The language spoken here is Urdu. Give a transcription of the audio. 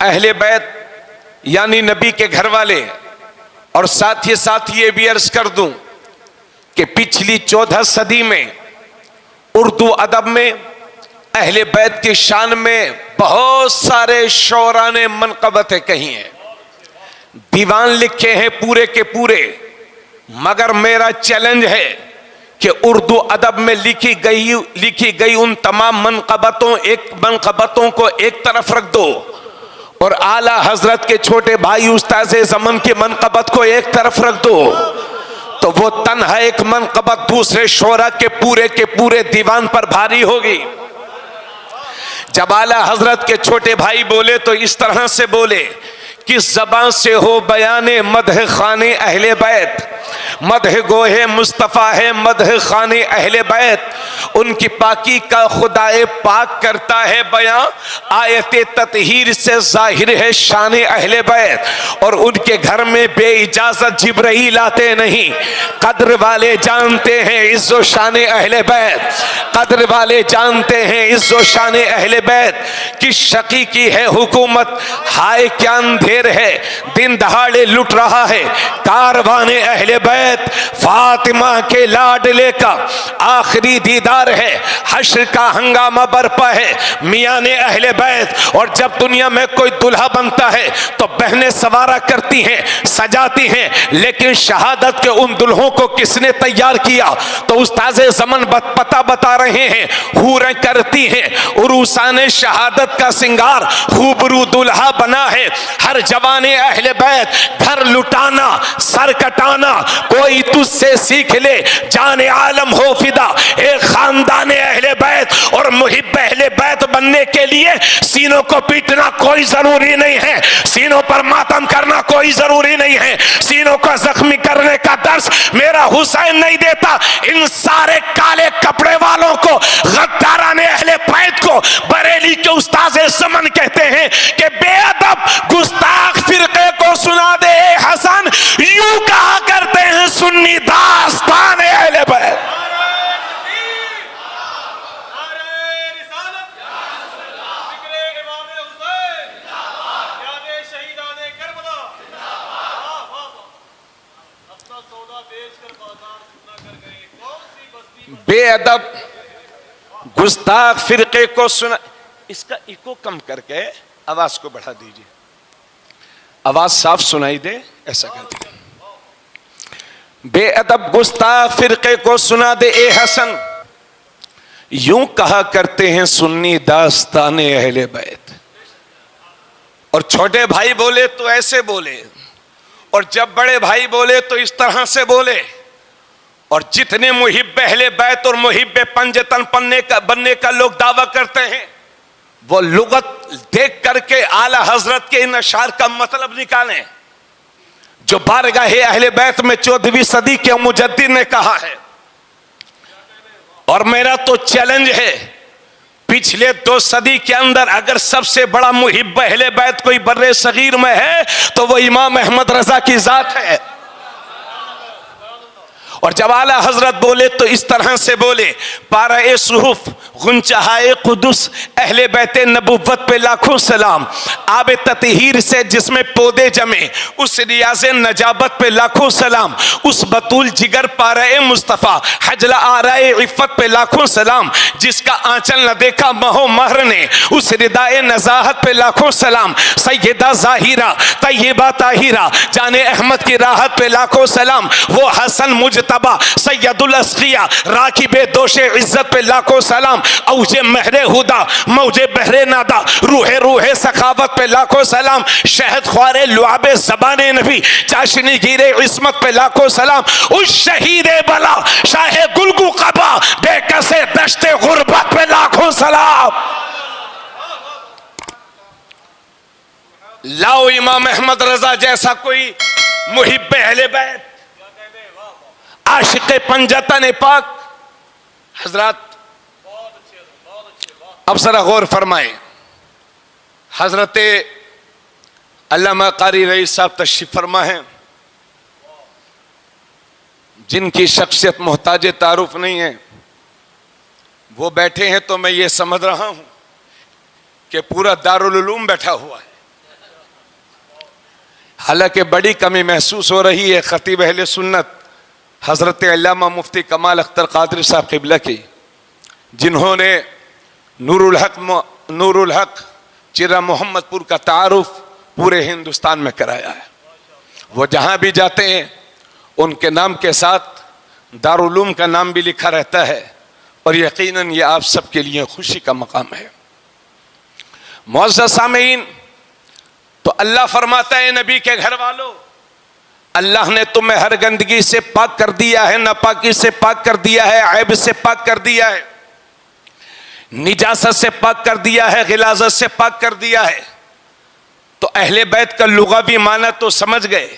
اہل بیت یعنی نبی کے گھر والے، اور ساتھ ہی ساتھ یہ بھی عرض کر دوں کہ پچھلی 14 صدی میں اردو ادب میں اہل بیت کی شان میں بہت سارے شعراء نے منقبتیں کہی ہیں، دیوان لکھے ہیں پورے کے پورے، مگر میرا چیلنج ہے کہ اردو ادب میں لکھی گئی ان تمام منقبتوں کو ایک طرف رکھ دو، اور اعلیٰ حضرت کے چھوٹے بھائی استاذ زمن کی منقبت کو ایک طرف رکھ دو، تو وہ تنہا ایک منقبت دوسرے شعراء کے پورے دیوان پر بھاری ہوگی۔ جب اعلیٰ حضرت کے چھوٹے بھائی بولے تو اس طرح سے بولے، کس زبان سے ہو بیان مدح خان اہل بیت، مدح گوہ مصطفیٰ ہے مدح خان اہل بیت، ان کی پاکی کا خدائے پاک کرتا ہے بیان، آیت تطہیر سے ظاہر ہے شان اہل بیت، اور ان کے گھر میں بے اجازت جبرائیل آتے نہیں، قدر والے جانتے ہیں عز و شان اہل بیت، قدر والے جانتے ہیں عز و شان اہل بیت، کس شقی کی ہے حکومت ہائے کیا اندھیر ہے، دن دہاڑے لٹ رہا ہے کاروان اہل بیت، فاطمہ کے لاڈلے کا آخری دیدار ہے، حشر کا ہنگامہ برپا ہے میان اہل بیت، اور جب دنیا میں کوئی دلہا بنتا ہے تو بہنیں سوارا کرتی ہیں سجاتی ہیں، لیکن شہادت کے ان دلہوں کو کس نے تیار کیا؟ تو استاذ زمن پتہ بتا رہے ہیں، حوریں کرتی ہیں عروسان شہادت کا سنگار، خوبرو دلہا بنا ہے ہر جوان اہل بیت، گھر لٹانا سر کٹانا کوئی تجھ سے سیکھ لے، جان عالم ہو فدا ایک خاندان اہل بیت، اور محب اہل بیت بننے کے لیے سینوں کو پیٹنا کوئی ضروری نہیں ہے، سینوں پر ماتم کرنا کوئی ضروری نہیں ہے، سینوں کو زخمی کرنے کا درس میرا حسین نہیں دیتا، ان سارے کالے کپڑے والوں کو غداران اہل بیت کو بریلی کے استاذ زمن کہتے ہیں کہ بے ادب گستاخ فرقے کو سنا دے اے حسن، یوں کہا کرتے ہیں سنی داستان اہل بیت۔ بے ادب گستاخ فرقے کو سنا، اس کا ایکو کم کر کے آواز کو بڑھا دیجئے، آواز صاف سنائی دے، ایسا کر دیجئے۔ بے ادب گستاخ فرقے کو سنا دے اے حسن، یوں کہا کرتے ہیں سنی داستان اہل بیت، اور چھوٹے بھائی بولے تو ایسے بولے، اور جب بڑے بھائی بولے تو اس طرح سے بولے، اور جتنے محب اہل بیت اور محب پنجتن بننے کا لوگ دعویٰ کرتے ہیں، وہ لغت دیکھ کر کے اعلیٰ حضرت کے ان اشعار کا مطلب نکالیں جو بارگاہ اہل بیت میں 14ویں صدی کے مجدد نے کہا ہے۔ اور میرا تو چیلنج ہے، پچھلے 2 صدی کے اندر اگر سب سے بڑا محب اہل بیت کوئی بر صغیر میں ہے تو وہ امام احمد رضا کی ذات ہے۔ اور جب اعلیٰ حضرت بولے تو اس طرح سے بولے، پارہ صحف غنچہائے قدس اہل بیت نبوت پہ لاکھوں سلام، آب تطہیر سے جس میں پودے جمے اس ریاض نجابت پہ لاکھوں سلام، اس بطول جگر پارہ مصطفیٰ حجلہ آرائے عفت پہ لاکھوں سلام، جس کا آنچل نہ دیکھا مہو مہر نے اس ردائے نزاہت پہ لاکھوں سلام، سیدہ ظاہرہ طیبہ طاہرہ جان احمد کی راحت پہ لاکھوں سلام، وہ حسن مجتبی سید الاسقیہ راکب دوش عزت پہ لاکھوں سلام، اوج مہر ہدا موج بحر نادا روح سخاوت پہ لاکھوں سلام، شہد خوار لعاب زبان نبی چاشنی گیر عصمت پہ لاکھوں سلام، اس شہید بلا شاہ گلگو قبا بے کس دشت غربت پہ لاکھوں سلام۔ لاؤ امام احمد رضا جیسا کوئی محب اہل بیت، عاشق پنجتن پاک۔ حضرات اب ذرا غور فرمائیں، حضرت علامہ قاری رئیس صاحب تشریف فرما ہیں، جن کی شخصیت محتاج تعارف نہیں ہے، وہ بیٹھے ہیں تو میں یہ سمجھ رہا ہوں کہ پورا دارالعلوم بیٹھا ہوا ہے۔ حالانکہ بڑی کمی محسوس ہو رہی ہے خطیب اہل سنت حضرت علامہ مفتی کمال اختر قادری صاحب قبلہ کی، جنہوں نے نور الحق چرہ محمد پور کا تعارف پورے ہندوستان میں کرایا ہے۔ وہ جہاں بھی جاتے ہیں ان کے نام کے ساتھ دارالعلوم کا نام بھی لکھا رہتا ہے، اور یقیناً یہ آپ سب کے لیے خوشی کا مقام ہے۔ معزز سامعین، تو اللہ فرماتا ہے نبی کے گھر والوں، اللہ نے تمہیں ہر گندگی سے پاک کر دیا ہے، ناپاکی سے پاک کر دیا ہے، عیب سے پاک کر دیا ہے، نجاست سے پاک کر دیا ہے، غلاظت سے پاک کر دیا ہے۔ تو اہل بیت کا لغوی معنی تو سمجھ گئے۔